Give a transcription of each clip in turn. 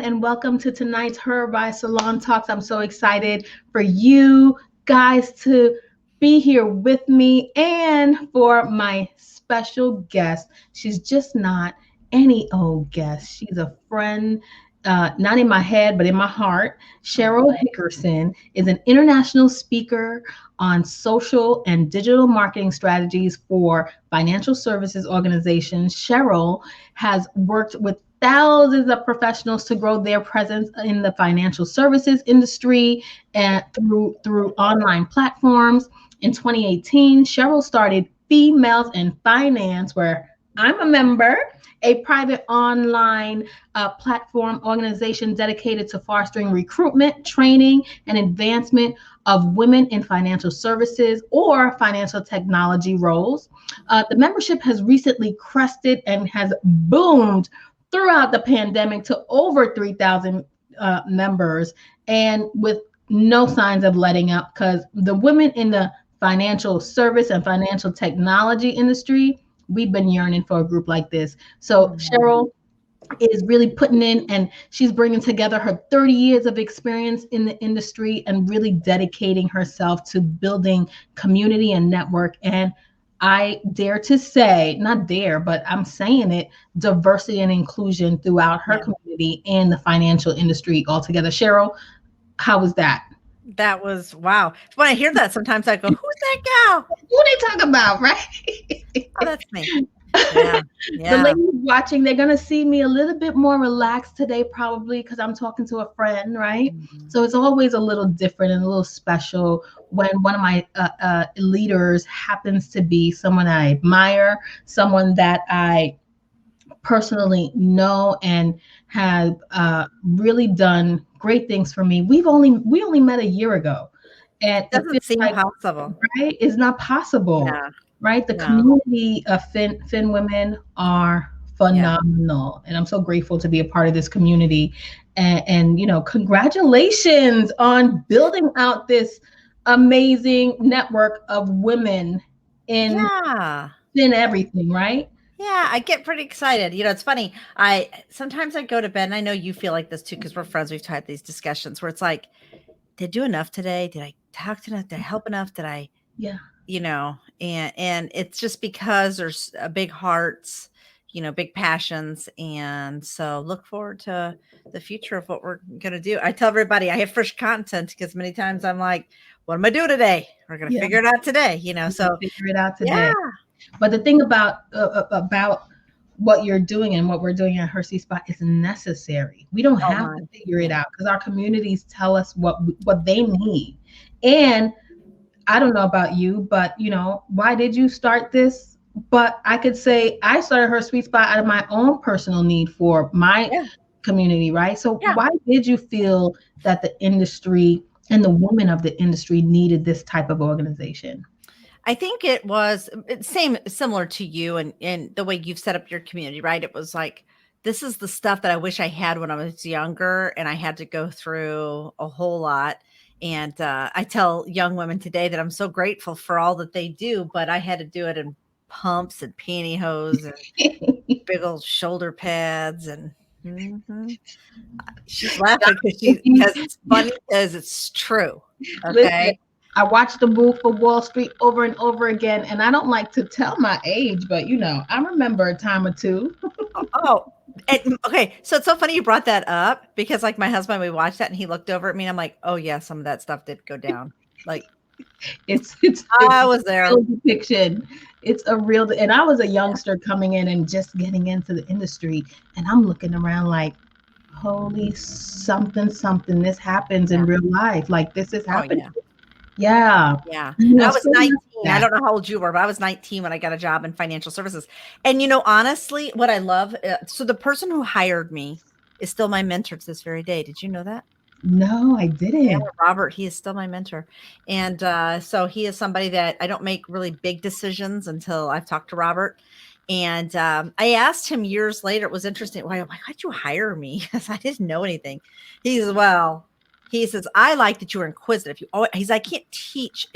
and welcome to tonight's Her by Salon Talks. I'm so excited for you guys to be here with me and for my special guest. She's just not any old guest. She's a friend, not in my head, but in my heart. Sheryl Hickerson is an international speaker on social and digital marketing strategies for financial services organizations. Sheryl has worked with thousands of professionals to grow their presence in the financial services industry and through online platforms. In 2018, Sheryl started Females in Finance, where I'm a member, a private online platform organization dedicated to fostering recruitment, training, and advancement of women in financial services or financial technology roles. The membership has recently crested and has boomed throughout the pandemic to over 3,000 members, and with no signs of letting up, because the women in the financial service and financial technology industry, we've been yearning for a group like this. So Sheryl is really putting in, and she's bringing together her 30 years of experience in the industry and really dedicating herself to building community and network. And I dare to say, not dare, but I'm saying it, diversity and inclusion throughout her community and the financial industry altogether. Sheryl, how was that? That was wow. When I hear that, sometimes I go, "Who's that gal? Who they talk about, right? Oh, that's me." Yeah, The ladies watching, they're gonna see me a little bit more relaxed today, probably because I'm talking to a friend, right? So it's always a little different and a little special when one of my leaders happens to be someone I admire, someone that I personally know and have really done great things for me. We only met a year ago, and it doesn't seem possible, right? It's not possible, right? The community of Fin women are phenomenal, and I'm so grateful to be a part of this community. And you know, congratulations on building out this amazing network of women in everything, right? Yeah, I get pretty excited. You know, it's funny. Sometimes I go to bed, and I know you feel like this too, because we're friends. We've had these discussions where it's like, did I do enough today? Did I talk enough? Did I help enough? Did I, you know, and it's just because there's big hearts, you know, big passions. And so look forward to the future of what we're going to do. I tell everybody I have fresh content because many times I'm like, what am I doing today? We're going to figure it out today, you know, so figure it out today. But the thing about what you're doing and what we're doing at Hershey Spot is necessary. We don't have to figure it out because our communities tell us what they need. And I don't know about you, but you know, why did you start this? But I could say I started Her Sweet Spot out of my own personal need for my community, right? So why did you feel that the industry and the women of the industry needed this type of organization? I think it's similar to you and the way you've set up your community, right? It was like, this is the stuff that I wish I had when I was younger, and I had to go through a whole lot. And I tell young women today that I'm so grateful for all that they do, but I had to do it in pumps and pantyhose and big old shoulder pads. And she's laughing because it's funny, because it's true. Okay. Listen, I watched The Wolf of Wall Street over and over again, and I don't like to tell my age, but you know, I remember a time or two. Okay. So it's so funny you brought that up, because like my husband, we watched that and he looked over at me and I'm like, oh yeah, some of that stuff did go down. Like it's I was there. Real depiction. It's a real, and I was a youngster coming in and just getting into the industry, and I'm looking around like, holy something, this happens in real life. Like this is happening. Yeah. I was 19. I don't know how old you were, but I was 19 when I got a job in financial services. And, you know, honestly, what I love, so the person who hired me is still my mentor to this very day. Did you know that? No, I didn't. Yeah, Robert, he is still my mentor. And so he is somebody that I don't make really big decisions until I've talked to Robert. And I asked him years later, it was interesting. Why'd you hire me? Because I didn't know anything. He says, I like that you were inquisitive. He's I can't teach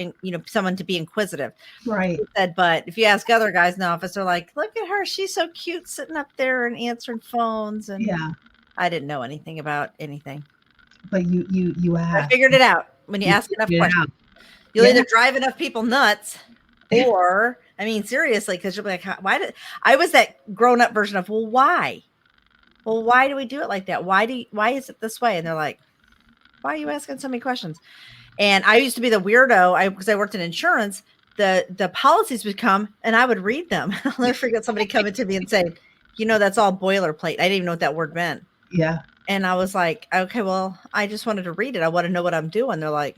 someone to be inquisitive. Right. He said, but if you ask other guys in the office, they're like, look at her. She's so cute sitting up there and answering phones. And I didn't know anything about anything. But you I asked. figured it out when you You ask enough figured it questions. out. You'll Yeah. either drive enough people nuts, or I mean, seriously, because you'll be like, why did I was that grown up version of, well, why? Well, why do we do it like that? Why is it this way? And they're like, why are you asking so many questions? And I used to be the weirdo. Because I worked in insurance, the policies would come and I would read them. I'll never forget somebody coming to me and saying, that's all boilerplate. I didn't even know what that word meant. Yeah. And I was like, okay, well, I just wanted to read it. I want to know what I'm doing. They're like,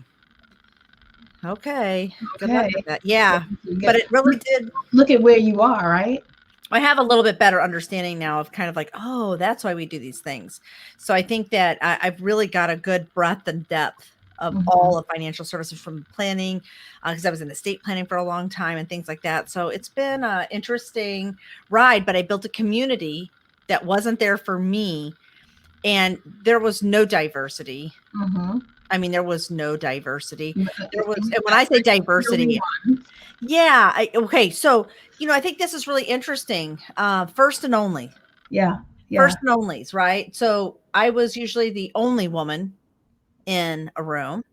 okay, good luck Okay. with that. Yeah. But it really did. Look at where you are, right? I have a little bit better understanding now of kind of like, oh, that's why we do these things. So I think that I've really got a good breadth and depth of all of financial services, from planning, because I was in estate planning for a long time and things like that. So it's been an interesting ride, but I built a community that wasn't there for me, and there was no diversity. I mean, there was no diversity. There was, and when I say diversity, yeah. Okay. So, I think this is really interesting. First and only. Yeah. First and onlys, right? So I was usually the only woman in a room.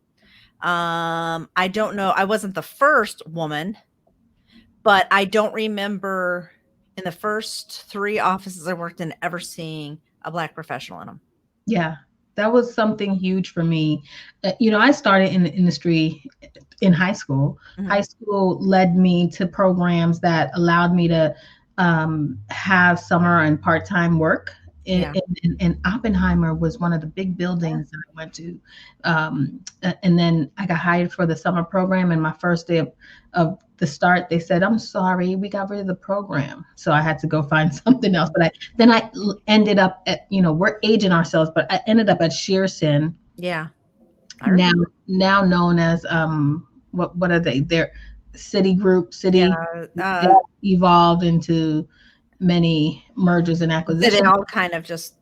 I don't know. I wasn't the first woman, but I don't remember in the first 3 offices I worked in ever seeing a Black professional in them. Yeah. That was something huge for me. I started in the industry in high school. High school led me to programs that allowed me to have summer and part-time work. And Oppenheimer was one of the big buildings that I went to. And then I got hired for the summer program. And my first day of the start, they said, I'm sorry, we got rid of the program. So I had to go find something else. But I ended up at, we're aging ourselves, but I ended up at Sheryl. Yeah. Now known as, what are they? They're Citigroup. Evolved into many mergers and acquisitions. They all kind of just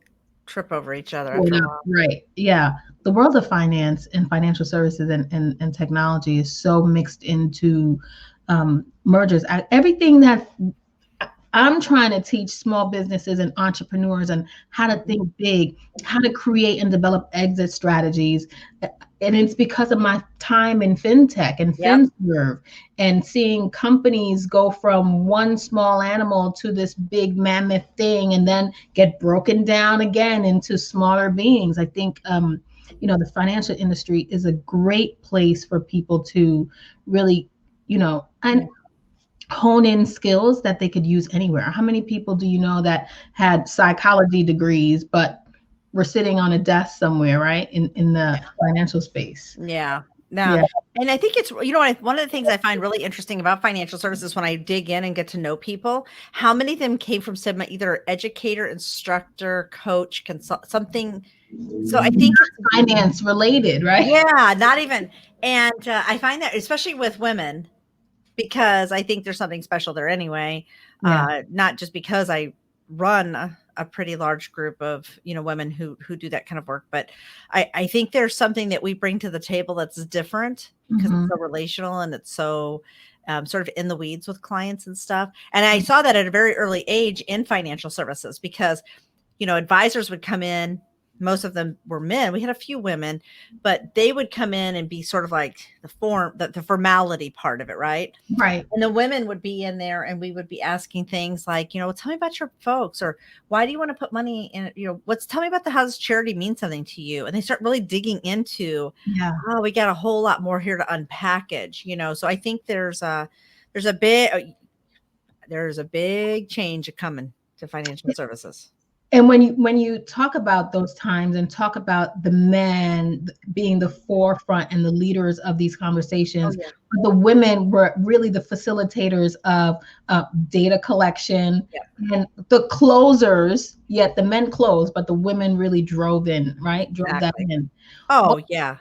trip over each other. Right. Yeah. The world of finance and financial services and technology is so mixed into mergers. Everything that I'm trying to teach small businesses and entrepreneurs and how to think big, how to create and develop exit strategies. And it's because of my time in fintech and FinServe, and seeing companies go from one small animal to this big mammoth thing and then get broken down again into smaller beings. I think, the financial industry is a great place for people to really, and hone in skills that they could use anywhere. How many people do you know that had psychology degrees, but were sitting on a desk somewhere, right? In the financial space. Yeah. No. And I think it's, one of the things I find really interesting about financial services when I dig in and get to know people, how many of them came from either educator, instructor, coach, something. So I think finance related, right? Yeah, not even. And I find that especially with women, because I think there's something special there anyway. Not just because I run a pretty large group of, women who do that kind of work, but I think there's something that we bring to the table that's different, because it's so relational and it's so sort of in the weeds with clients and stuff. And I saw that at a very early age in financial services, because, advisors would come in. Most of them were men. We had a few women, but they would come in and be sort of like the formality part of it. Right. Right. And the women would be in there and we would be asking things like, tell me about your folks, or why do you want to put money in, tell me about how does charity mean something to you? And they start really digging into, we got a whole lot more here to unpackage, So I think there's a big change coming to financial services. And when you talk about those times and talk about the men being the forefront and the leaders of these conversations, the women were really the facilitators of data collection and the closers. Yet the men closed, but the women really drove that in. Oh, yeah.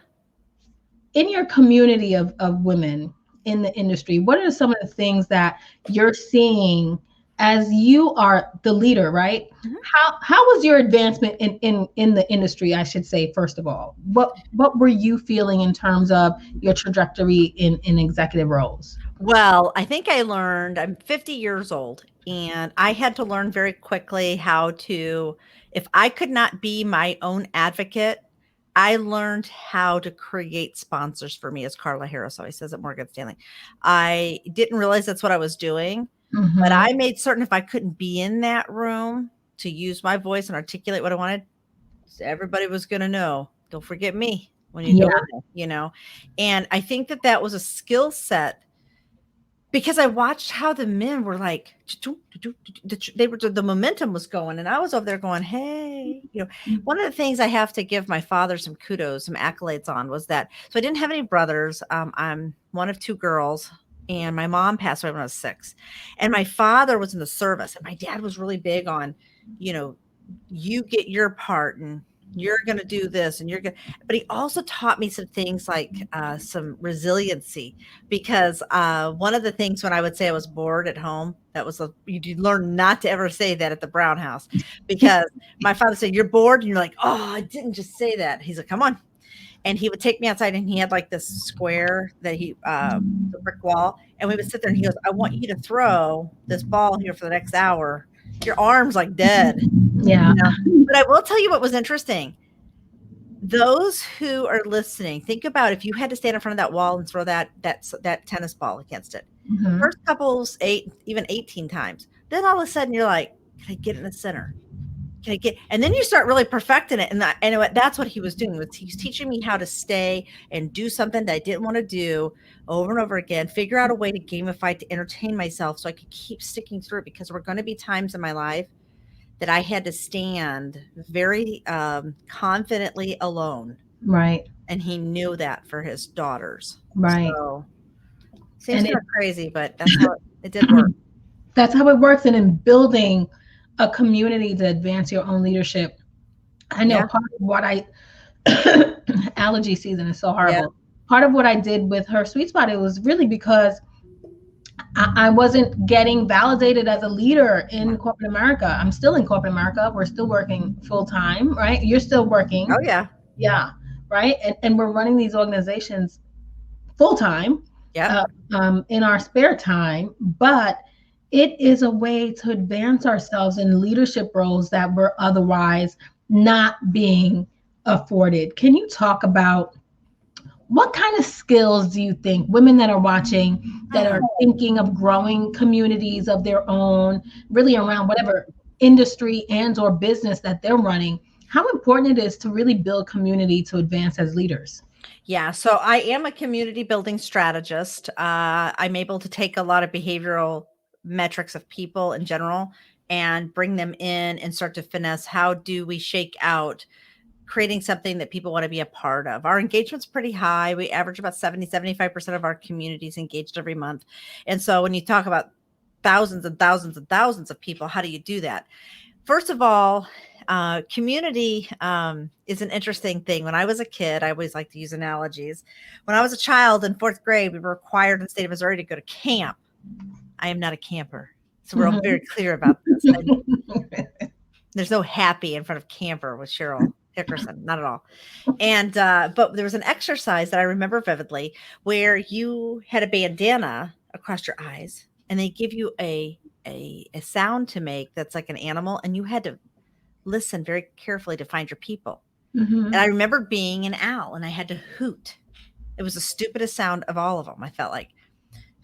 In your community of women in the industry, what are some of the things that you're seeing as you are the leader, right? How was your advancement in the industry, I should say, first of all? What were you feeling in terms of your trajectory in executive roles? Well, I think I'm 50 years old, and I had to learn very quickly how to If I could not be my own advocate, I learned how to create sponsors for me, as Carla Harris always says at Morgan Stanley. I didn't realize that's what I was doing, but Mm-hmm. I made certain if I couldn't be in that room to use my voice and articulate what I wanted, everybody was going to know, don't forget me when you go Yeah. in there, And I think that that was a skill set because I watched how the men were like, the momentum was going, and I was over there going, hey, one of the things I have to give my father some kudos, some accolades on was that, so I didn't have any brothers. I'm one of two girls, and my mom passed away when I was 6, and my father was in the service, and my dad was really big on, you get your part, and you're going to do this, and but he also taught me some things like some resiliency, because one of the things when I would say I was bored at home, that was you learn not to ever say that at the Brown house, because my father said, you're bored, and you're like, oh, I didn't just say that. He's like, come on. And he would take me outside, and he had like this square that the brick wall, and we would sit there, and he goes, I want you to throw this ball here for the next hour. Your arm's like dead. Yeah. But I will tell you what was interesting. Those who are listening, think about if you had to stand in front of that wall and throw that tennis ball against it. Mm-hmm. First couples 18 times. Then all of a sudden you're like, can I get in the center? Can I get? And then you start really perfecting it. And that's what he was doing. He's teaching me how to stay and do something that I didn't want to do over and over again. Figure out a way to gamify, to entertain myself, so I could keep sticking through it. Because there were going to be times in my life that I had to stand very confidently alone. Right. And he knew that for his daughters. Right. So seems kind of crazy, but that's how it did work. That's how it works. And in building a community to advance your own leadership, I know part of what allergy season is so horrible. Yeah. Part of what I did with her sweet spot, it was really because I wasn't getting validated as a leader in corporate America. I'm still in corporate America. We're still working full time, right? You're still working. Oh, yeah. Yeah. Right. And we're running these organizations full time, in our spare time. But it is a way to advance ourselves in leadership roles that were otherwise not being afforded. Can you talk about what kind of skills do you think women that are watching, that are thinking of growing communities of their own, really around whatever industry and or business that they're running, how important it is to really build community to advance as leaders? Yeah, so I am a community building strategist. I'm able to take a lot of behavioral metrics of people in general and bring them in and start to finesse, how do we shake out creating something that people want to be a part of. Our engagement's pretty high. We average about 75% of our communities engaged every month. And so when you talk about thousands and thousands and thousands of people, how do you do that? First of all, community is an interesting thing. When I was a kid, I always like to use analogies. When I was a child in 4th grade, we were required in the state of Missouri to go to camp. I am not a camper. So we're all very clear about this. There's no happy in front of camper with Sheryl Hickerson, not at all. And but there was an exercise that I remember vividly where you had a bandana across your eyes, and they give you a sound to make that's like an animal, and you had to listen very carefully to find your people. And I remember being an owl, and I had to hoot. It was the stupidest sound of all of them. I felt like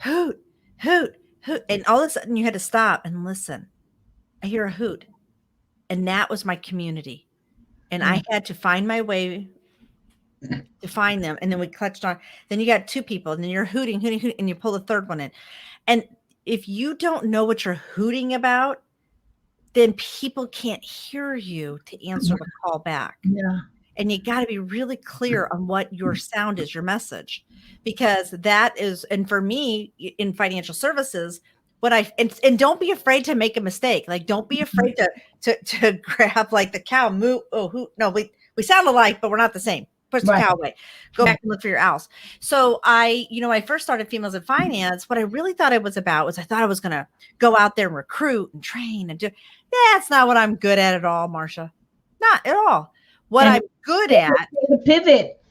hoot, hoot, hoot, and all of a sudden you had to stop and listen. I hear a hoot, and that was my community. And I had to find my way to find them. And then we clutched on. Then you got 2 people, and then you're hooting, hooting, hooting, and you pull the 3rd one in. And if you don't know what you're hooting about, then people can't hear you to answer the call back. Yeah. And you got to be really clear on what your sound is, your message, because that is, and for me in financial services, and don't be afraid to make a mistake. Like, don't be afraid to grab like the cow moo. Oh, who? No, we sound alike, but we're not the same. Push the cow away. Go back and look for your owls. So I first started Females in Finance. What I really thought it was about was I thought I was going to go out there and recruit and train and do. That's not what I'm good at all, Marsha. Not at all. What I'm good at. The pivot.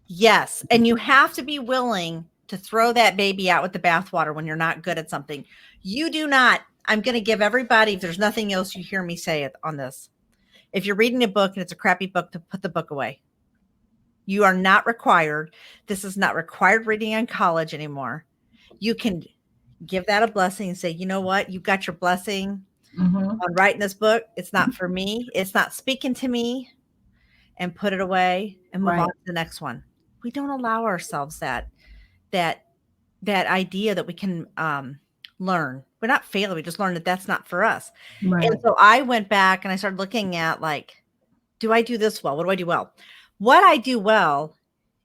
Yes. And you have to be willing to throw that baby out with the bathwater when you're not good at something. You do not. I'm going to give everybody, if there's nothing else you hear me say it on this. If you're reading a book and it's a crappy book, to put the book away. You are not required. This is not required reading in college anymore. You can give that a blessing and say, you know what? You've got your blessing on writing this book. It's not for me. It's not speaking to me, and put it away and move on to the next one. We don't allow ourselves that idea that we can learn. We're not failing. We just learn that that's not for us. Right. And so I went back and I started looking at, like, do I do this well? What do I do well? What I do well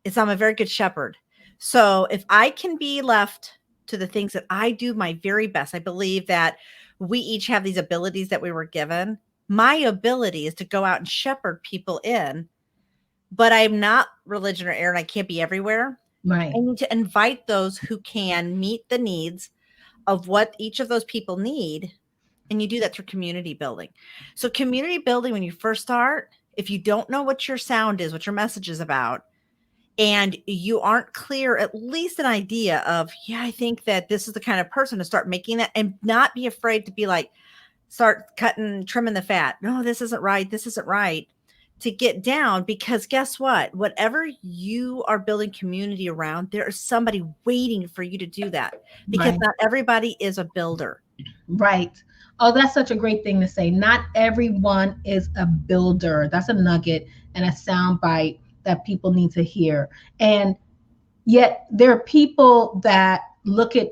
is I'm a very good shepherd. So if I can be left to the things that I do my very best, I believe that we each have these abilities that we were given. My ability is to go out and shepherd people in, but I'm not religion or air, and I can't be everywhere. Right. I need to invite those who can meet the needs of what each of those people need. And you do that through community building. So community building, when you first start, if you don't know what your sound is, what your message is about, and you aren't clear, at least an idea of, yeah, I think that this is the kind of person to start making that, and not be afraid to be like, start cutting, trimming the fat. No, this isn't right. This isn't right. To get down, because guess what? Whatever you are building community around, there is somebody waiting for you to do that, because not everybody is a builder. Right. Oh, that's such a great thing to say. Not everyone is a builder. That's a nugget and a sound bite that people need to hear. And yet there are people that look at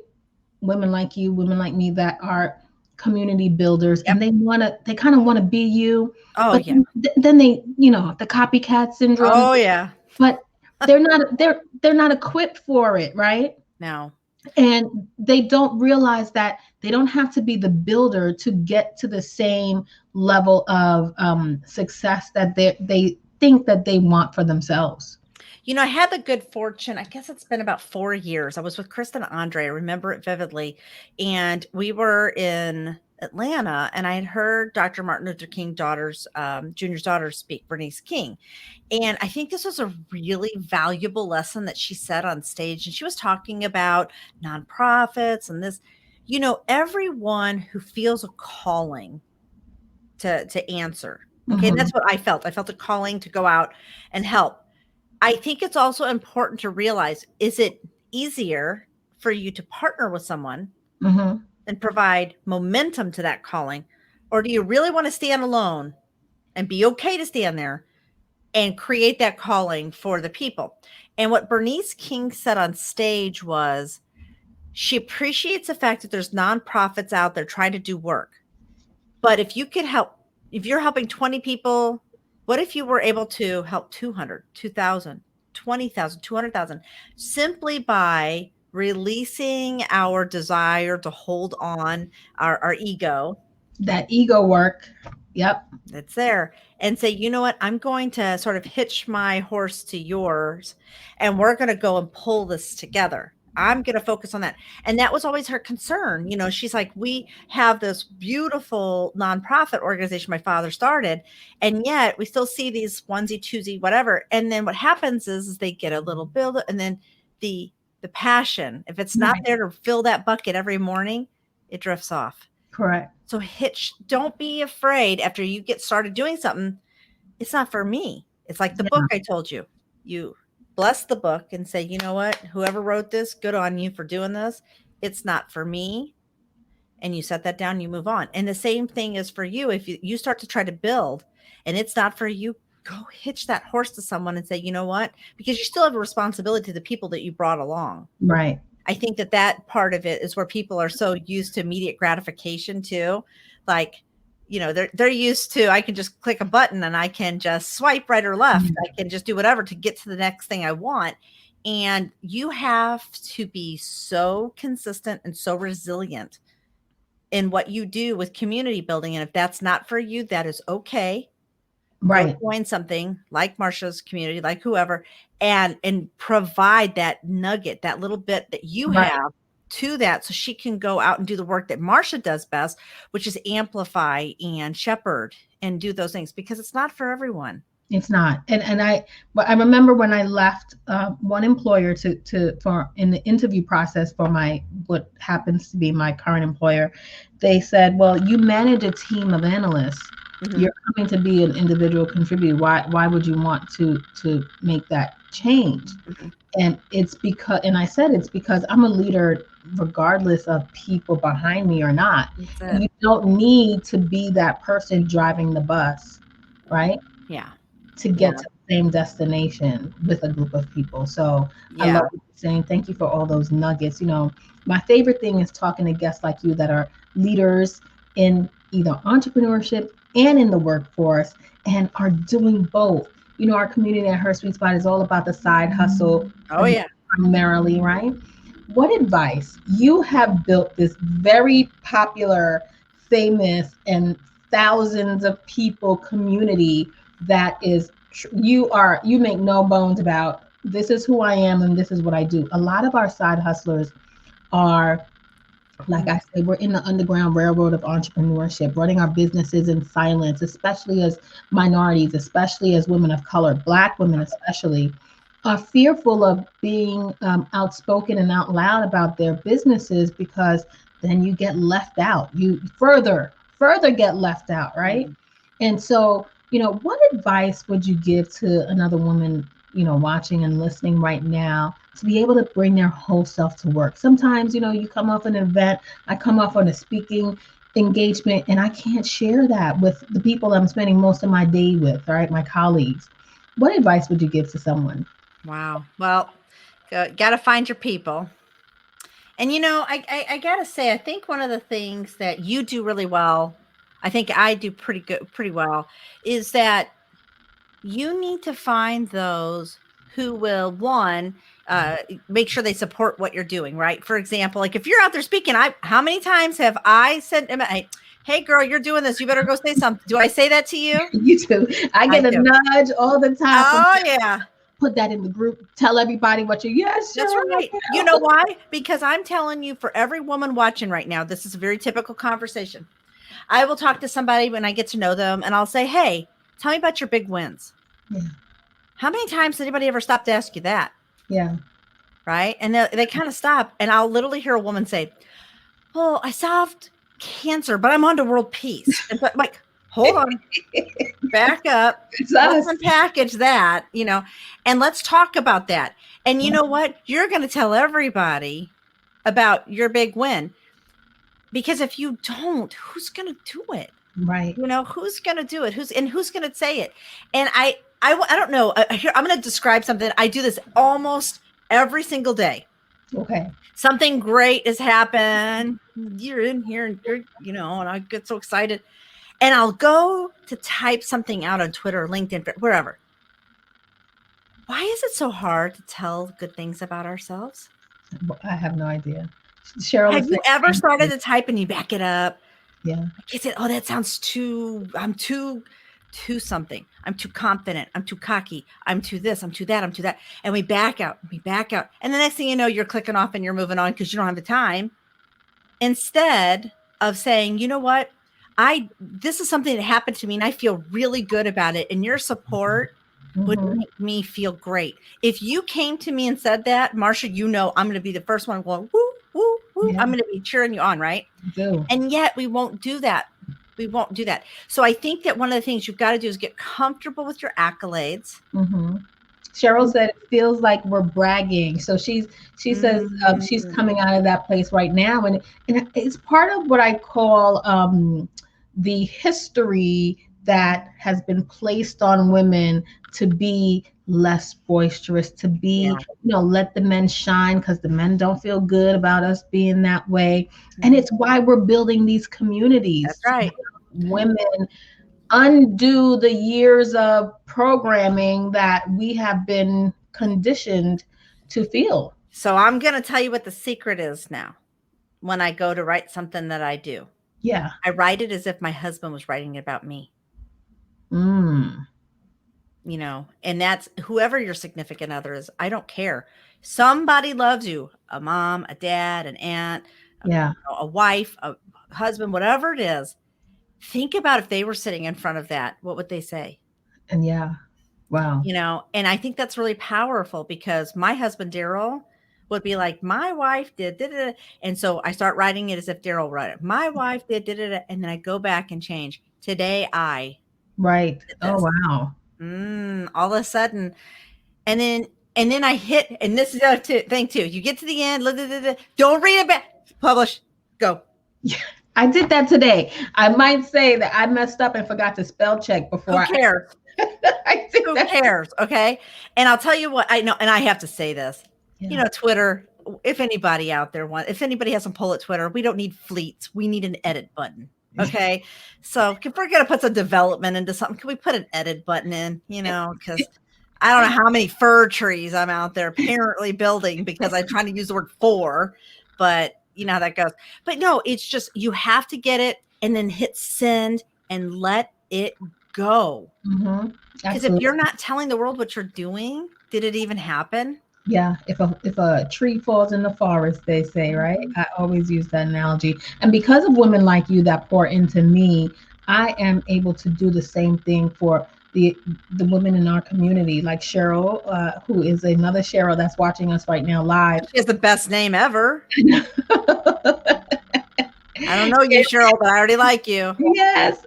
women like you, women like me, that are community builders, and they kind of want to be you. Oh, but yeah. Then they, the copycat syndrome. Oh, yeah. But they're not equipped for it, right? No. And they don't realize that they don't have to be the builder to get to the same level of success that they think that they want for themselves. I had the good fortune, I guess it's been about 4 years. I was with Kristen Andre. I remember it vividly. And we were in Atlanta, and I had heard Dr. Martin Luther King Jr.'s daughter speak, Bernice King. And I think this was a really valuable lesson that she said on stage. And she was talking about nonprofits and this, everyone who feels a calling to answer. Okay. And that's what I felt. I felt a calling to go out and help. I think it's also important to realize, is it easier for you to partner with someone and provide momentum to that calling? Or do you really want to stand alone and be okay to stand there and create that calling for the people? And what Bernice King said on stage was, she appreciates the fact that there's nonprofits out there trying to do work. But if you could help, if you're helping 20 people, what if you were able to help 200, 2,000, 20,000, 200,000, simply by releasing our desire to hold on our ego? That ego work. Yep. It's there. And say, you know what? I'm going to sort of hitch my horse to yours, and we're going to go and pull this together. I'm going to focus on that. And that was always her concern. She's like, we have this beautiful nonprofit organization my father started, and yet we still see these onesie, twosie, whatever. And then what happens is they get a little build, and then the passion, if it's not there to fill that bucket every morning, it drifts off. Correct. So don't be afraid after you get started doing something. It's not for me. It's like the book I told you. You bless the book and say, you know what, whoever wrote this, good on you for doing this. It's not for me. And you set that down, you move on. And the same thing is for you. If you start to try to build and it's not for you, go hitch that horse to someone and say, you know what, because you still have a responsibility to the people that you brought along. Right. I think that part of it is where people are so used to immediate gratification too. Like, they're used to, I can just click a button and I can just swipe right or left. I can just do whatever to get to the next thing I want. And you have to be so consistent and so resilient in what you do with community building. And if that's not for you, that is okay. Right. Go join something like Marsha's community, like whoever, and provide that nugget, that little bit that you have to that, so she can go out and do the work that Marsha does best, which is amplify and shepherd and do those things, because it's not for everyone. It's not. And I remember when I left one employer for in the interview process for what happens to be my current employer, they said, well, you manage a team of analysts. Mhm. You're coming to be an individual contributor. Why would you want to make that change? Mhm. And it's because, and I said it's because I'm a leader regardless of people behind me or not. That's And it. you don't need to be that person driving the bus, right? Yeah. To Yeah. get to the same destination with a group of people. So I love Yeah. what you're saying. Thank you for all those nuggets. My favorite thing is talking to guests like you that are leaders in either entrepreneurship and in the workforce and are doing both. Our community at Her Sweet Spot is all about the side hustle Oh yeah. primarily, right? What advice? You have built this very popular, famous, and thousands of people community that is you make no bones about this is who I am and this is what I do. A lot of our side hustlers are, like I said, we're in the underground railroad of entrepreneurship, running our businesses in silence, especially as minorities, especially as women of color, Black women especially, are fearful of being outspoken and out loud about their businesses because then you get left out. You further get left out, right? Mhm. And so, what advice would you give to another woman, watching and listening right now to be able to bring their whole self to work? Sometimes, you come off an event, I come off on a speaking engagement, and I can't share that with the people I'm spending most of my day with, right? My colleagues. What advice would you give to someone? Wow. Well, got to find your people. And I gotta say, I think one of the things that you do really well, I think I do pretty well, is that you need to find those who will make sure they support what you're doing, right? For example, like if you're out there speaking, how many times have I said, "Hey, girl, you're doing this. You better go say something." Do I say that to you? You too. I I get a do. nudge all the time from Oh yeah. put that in the group. Tell everybody what you, yes, That's Cheryl, I right. You know why? Because I'm telling you, for every woman watching right now, this is a very typical conversation. I will talk to somebody when I get to know them and I'll say, "Hey, tell me about your big wins." Yeah, How many times did anybody ever stop to ask you that? yeah. Right. And they kind of stop. And I'll literally hear a woman say, "Oh, I solved cancer, but I'm on to world peace." And but like, hold on, back up. It's Let's us. unpackage that, and let's talk about that. And you know what? You're going to tell everybody about your big win. Because if you don't, who's going to do it? Right. Who's going to do it? Who's going to say it? And I don't know. Here, I'm going to describe something. I do this almost every single day. Okay. Something great has happened. You're in here and and I get so excited. And I'll go to type something out on Twitter, LinkedIn, wherever. Why is it so hard to tell good things about ourselves? I have no idea. Cheryl Have is you ever started saying, to type and you back it up? yeah, I said, "Oh, that sounds I'm too something. I'm too confident. I'm too cocky. I'm too this. I'm too that. I'm too that." And we back out. We back out. And the next thing you know, you're clicking off and you're moving on because you don't have the time. Instead of saying, "You know what? This is something that happened to me and I feel really good about it. And your support would hmm, make me feel great." If you came to me and said that, Marsha, I'm going to be the first one going, woo, woo, woo. yeah, I'm going to be cheering you on, right? do. And yet we won't do that. We won't do that. So I think that one of the things you've got to do is get comfortable with your accolades. Hmm. Cheryl said it feels like we're bragging. So she says she's Mm, coming out of that place right now, and it's part of what I call the history that has been placed on women to be less boisterous, to be, yeah. let the men shine because the men don't feel good about us being that way. And Mhm. it's why we're building these communities That's to right. help women undo the years of programming that we have been conditioned to feel. So I'm going to tell you what the secret is now when I go to write something that I do. Yeah. I write it as if my husband was writing it about me, Mm. and that's whoever your significant other is. I don't care. Somebody loves you, a mom, a dad, an aunt, a, Yeah. a wife, a husband, whatever it is. Think about if they were sitting in front of that, what would they say? And yeah. Wow. And I think that's really powerful because my husband, Daryl, would be like, "My wife did, da, da, da." And so I start writing it as if Daryl wrote it. "My wife did, da, da, da," and then I go back and change. Today I Right. did Oh, this. wow. All of a sudden, and then I hit, and this is the other thing too. You get to the end, don't read it back. Publish. Go. I did that today. I might say that I messed up and forgot to spell check Who before cares? I did Who that. cares? Okay. And I'll tell you what I know, and I have to say this. Yeah. Twitter. If anybody out there if anybody has some pull at Twitter, we don't need fleets. We need an edit button. Okay. So if we're gonna put some development into something, can we put an edit button in? Because I don't know how many fir trees I'm out there apparently building because I'm trying to use the word for, but you know how that goes. But no, it's just you have to get it and then hit send and let it go. Mm-hmm. Because if you're not telling the world what you're doing, did it even happen? Yeah, if a tree falls in the forest, they say, right? I always use that analogy. And because of women like you that pour into me, I am able to do the same thing for the women in our community, like Cheryl, who is another Cheryl that's watching us right now live. She has the best name ever. I don't know you, Cheryl, but I already like you. Yes,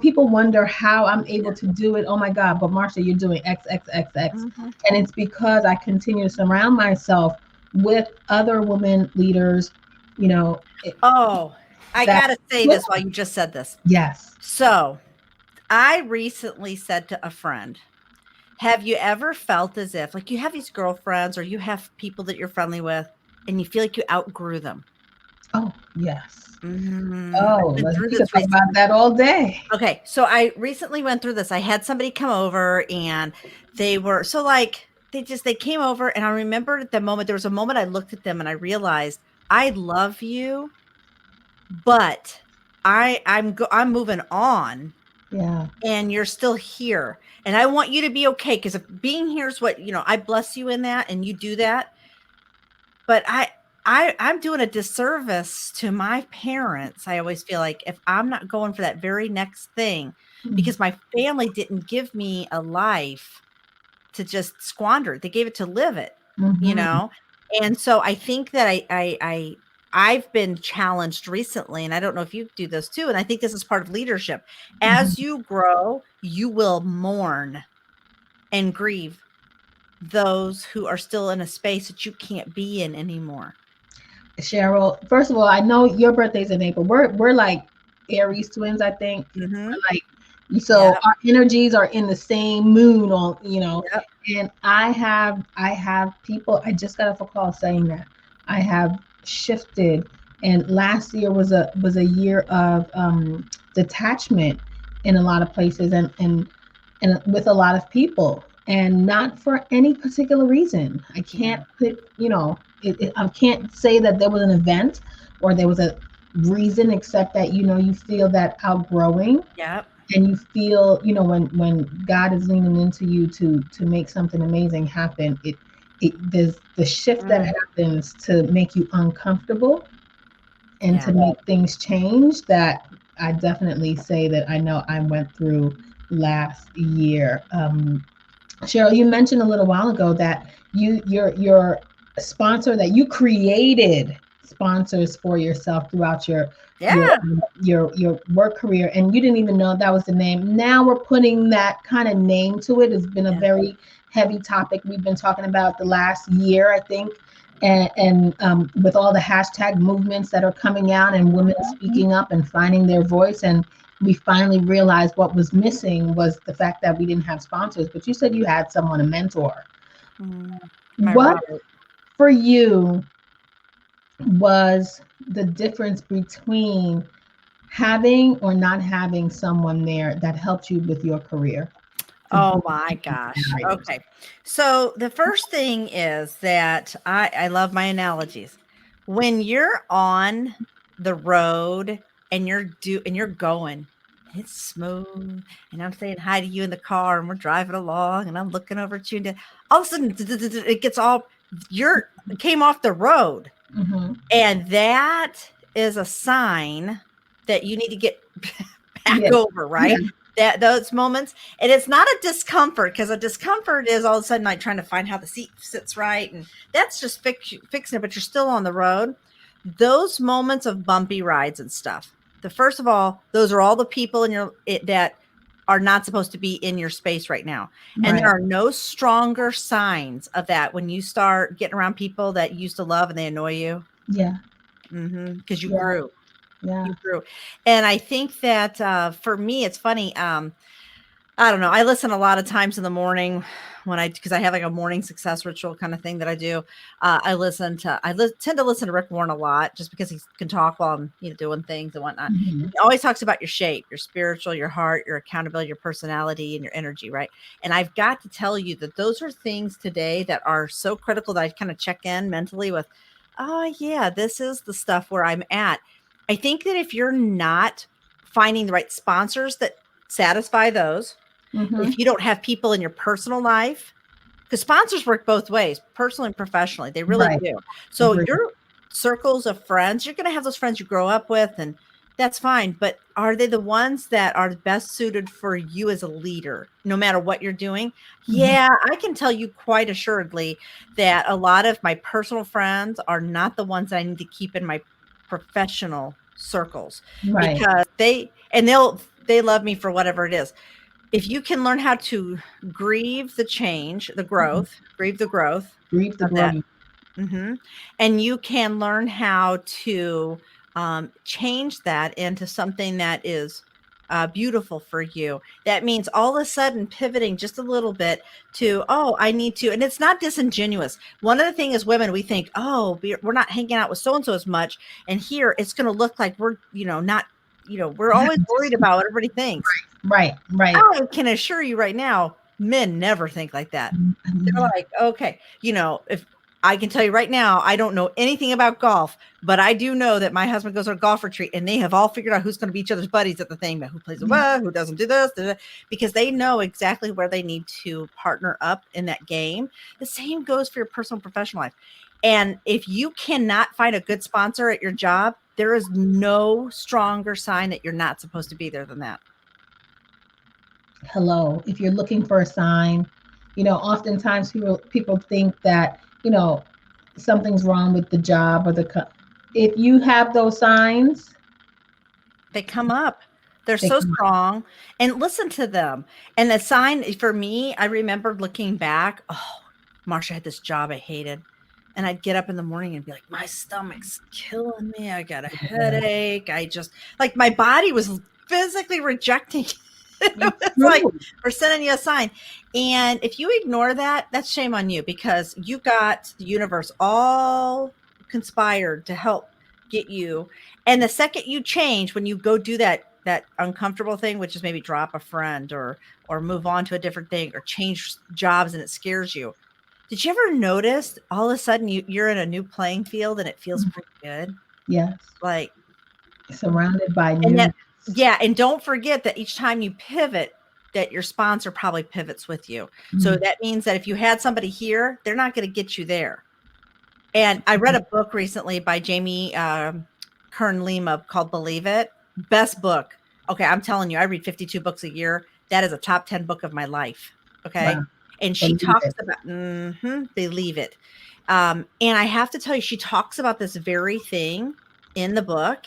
people wonder how I'm able to do it. Oh my God, but Marsha, you're doing X, X, X, X. Mm-hmm. And it's because I continue to surround myself with other women leaders, I got to say this while you just said this. Yes. So I recently said to a friend, have you ever felt as if like you have these girlfriends or you have people that you're friendly with and you feel like you outgrew them? Oh, yes. Oh, we could talk about that all day. Okay, so I recently went through this. I had somebody come over and they were they came over, and I remember at the moment there was a moment I looked at them and I realized I love you, but I'm moving on. Yeah. And you're still here, and I want you to be okay, because if being here is what I bless you in that, and you do that, but I'm doing a disservice to my parents. I always feel like if I'm not going for that very next thing, because my family didn't give me a life to just squander. They gave it to live it, And so I think that I've been challenged recently, and I don't know if you do this too. And I think this is part of leadership. As you grow, you will mourn and grieve those who are still in a space that you can't be in anymore. Cheryl, first of all, I know your birthday's in April. We're like Aries twins, I think. So our energies are in the same moon on, and I have people, I just got off a call saying that I have shifted, and last year was a year of detachment in a lot of places and with a lot of people, and not for any particular reason. I can't put, I can't say that there was an event or there was a reason, except that you feel that outgrowing. Yep. And you feel, when God is leaning into you to make something amazing happen, there's the shift that happens to make you uncomfortable and to make things change, that I definitely say that I know I went through last year. Cheryl, you mentioned a little while ago that your sponsor, that you created sponsors for yourself throughout your work career, and you didn't even know that was the name. Now we're putting that kind of name to it. It's been a very heavy topic we've been talking about the last year, I think, and with all the hashtag movements that are coming out and women speaking up and finding their voice, and we finally realized what was missing was the fact that we didn't have sponsors. But you said you had someone, a mentor. What for you was the difference between having or not having someone there that helped you with your career? Oh my gosh. Okay. So the first thing is that I love my analogies. When you're on the road and you're going, it's smooth, and I'm saying hi to you in the car, and we're driving along, and I'm looking over at you, and all of a sudden it gets came off the road. And that is a sign that you need to get back over, right? That those moments, and it's not a discomfort, because a discomfort is all of a sudden like trying to find how the seat sits right, and that's just fixing it, but you're still on the road. Those moments of bumpy rides and stuff, first of all, those are all the people that are not supposed to be in your space right now. And there are no stronger signs of that when you start getting around people that you used to love and they annoy you. Yeah. Because you grew. Yeah. You grew. And I think that for me, it's funny. I don't know. I listen a lot of times in the morning because I have like a morning success ritual kind of thing that I do. I tend to listen to Rick Warren a lot just because he can talk while I'm, doing things and whatnot. Mm-hmm. He always talks about your shape, your spiritual, your heart, your accountability, your personality, and your energy. Right. And I've got to tell you that those are things today that are so critical that I kind of check in mentally with, oh yeah, this is the stuff where I'm at. I think that if you're not finding the right sponsors that satisfy those, if you don't have people in your personal life, because sponsors work both ways, personally and professionally, they really do. So your circles of friends, you're going to have those friends you grow up with, and that's fine. But are they the ones that are best suited for you as a leader, no matter what you're doing? Yeah, I can tell you quite assuredly that a lot of my personal friends are not the ones that I need to keep in my professional circles, because they love me for whatever it is. If you can learn how to grieve the change, the growth, grieve the growth of that. And you can learn how to change that into something that is beautiful for you. That means all of a sudden pivoting just a little bit to, I need to, and it's not disingenuous. One of the things as women, we think, we're not hanging out with so-and-so as much. And here it's going to look like we're, not, we're always worried about what everybody thinks. Right. I can assure you right now, men never think like that. They're like, okay, if I can tell you right now, I don't know anything about golf, but I do know that my husband goes on a golf retreat and they have all figured out who's going to be each other's buddies at the thing, who plays the what, who doesn't do this, because they know exactly where they need to partner up in that game. The same goes for your personal and professional life. And if you cannot find a good sponsor at your job, there is no stronger sign that you're not supposed to be there than that. Hello. If you're looking for a sign, oftentimes people think that, something's wrong with the job or if you have those signs, they come up. They're so strong, and listen to them. And the sign for me, I remember looking back, Marsha had this job I hated. And I'd get up in the morning and be like, my stomach's killing me. I got a headache. I just like my body was physically rejecting it's like we're sending you a sign. And if you ignore that, that's shame on you, because you got the universe all conspired to help get you. And the second you change, when you go do that uncomfortable thing, which is maybe drop a friend or move on to a different thing or change jobs, and it scares you. Did you ever notice all of a sudden you're in a new playing field and it feels pretty good? Yes. Like surrounded by new. Yeah. And don't forget that each time you pivot, that your sponsor probably pivots with you. So that means that if you had somebody here, they're not going to get you there. And I read a book recently by Jamie Kern Lima called Believe It. Best book. Okay. I'm telling you, I read 52 books a year. That is a top 10 book of my life. Okay. Wow. And she talks about, believe it. And I have to tell you, she talks about this very thing in the book.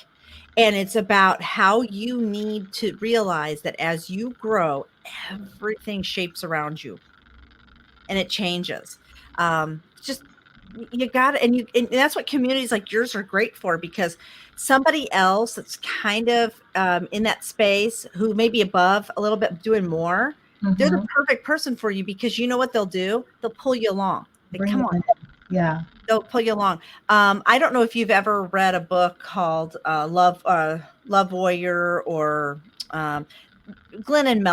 And it's about how you need to realize that as you grow, everything shapes around you and it changes. Just, you got it. And that's what communities like yours are great for, because somebody else that's kind of in that space who may be above a little bit doing more, they're the perfect person for you, because you know what they'll do? They'll pull you along. Like, come on. Yeah. They'll pull you along. I don't know if you've ever read a book called Love Warrior or Glennon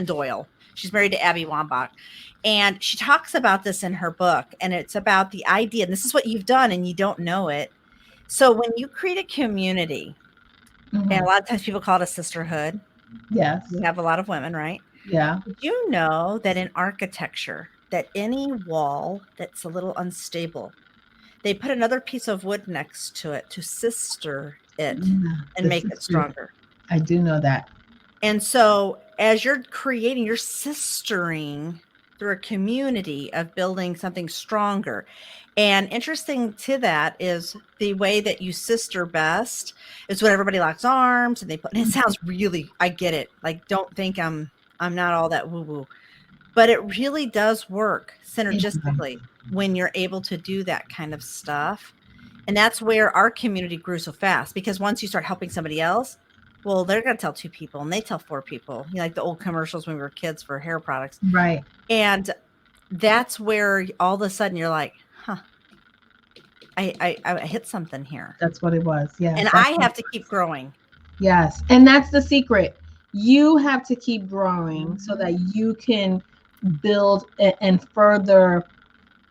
Doyle. She's married to Abby Wambach. And she talks about this in her book. And it's about the idea, and this is what you've done and you don't know it. So when you create a community, and a lot of times people call it a sisterhood. Yes. You have a lot of women, right? Yeah. Did you know that in architecture, that any wall that's a little unstable, they put another piece of wood next to it to sister it and make it stronger? I do know that. And so as you're creating, you're sistering through a community of building something stronger. And interesting to that is the way that you sister best is when everybody locks arms and they put, and it sounds really, I get it. Like, don't think I'm not all that woo woo, but it really does work synergistically when you're able to do that kind of stuff. And that's where our community grew so fast, because once you start helping somebody else, well, they're going to tell 2 people and they tell 4 people, you know, like the old commercials when we were kids for hair products. Right. And that's where all of a sudden you're like, huh, I hit something here. That's what it was. Yeah. And I have to keep growing. Yes. And that's the secret. You have to keep growing so that you can build and further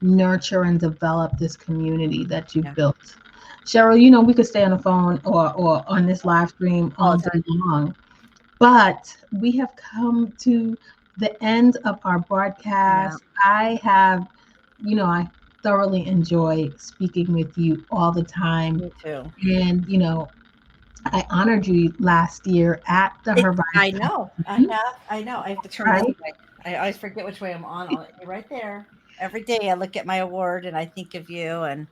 nurture and develop this community that you've built. Sheryl, you know, we could stay on the phone or on this live stream all day long, but we have come to the end of our broadcast. I have, you know, I thoroughly enjoy speaking with you all the time. Me too. And, you know, I honored you last year at the Horizon. I know. I have to turn this way. I always forget which way I'm on. You're right there. Every day I look at my award and I think of you, and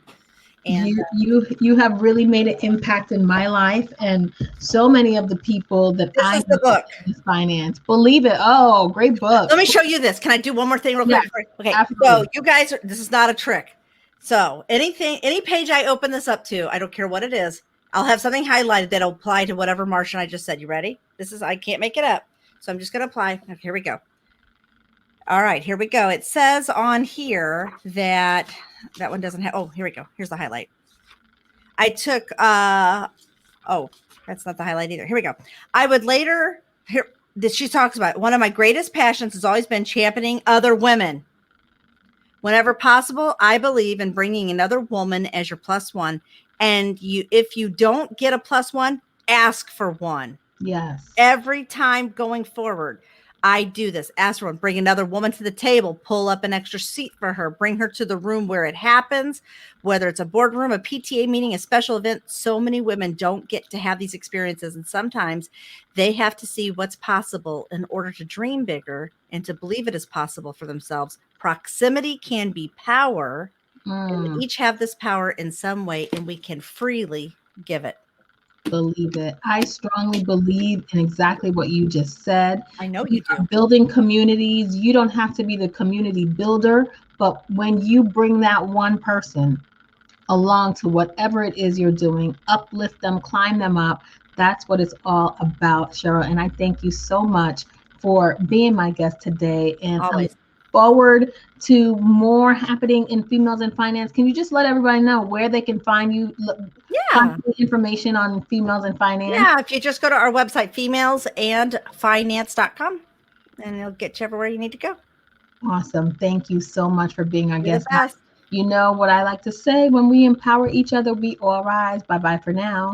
you have really made an impact in my life and so many of the people that I know book in finance. Believe it. Oh, great book. Let me show you this. Can I do one more thing real quick? Okay. Absolutely. So you guys this is not a trick. So any page I open this up to, I don't care what it is, I'll have something highlighted that'll apply to whatever Martian I just said. You ready? I can't make it up. So I'm just going to apply. Okay, here we go. All right, here we go. It says on here that one doesn't have, oh, here we go. Here's the highlight. I took, oh, that's not the highlight either. Here we go. I would later, she talks about, one of my greatest passions has always been championing other women. Whenever possible, I believe in bringing another woman as your plus one. And if you don't get a plus one, ask for one. Yes. Every time going forward, I do this. Ask for one. Bring another woman to the table. Pull up an extra seat for her. Bring her to the room where it happens, whether it's a boardroom, a PTA meeting, a special event. So many women don't get to have these experiences. And sometimes they have to see what's possible in order to dream bigger and to believe it is possible for themselves. Proximity can be power. And we each have this power in some way, and we can freely give it. Believe it. I strongly believe in exactly what you just said. I know you do. Building communities. You don't have to be the community builder, but when you bring that one person along to whatever it is you're doing, uplift them, climb them up. That's what it's all about, Sheryl. And I thank you so much for being my guest today. And always. Forward to more happening in Females in Finance. Can you just let everybody know where they can find you? Find information on Females in Finance. Yeah, if you just go to our website, femalesandfinance.com, and it'll get you everywhere you need to go. Awesome. Thank you so much for being our guest. You know what I like to say, when we empower each other, we all rise. Bye-bye for now.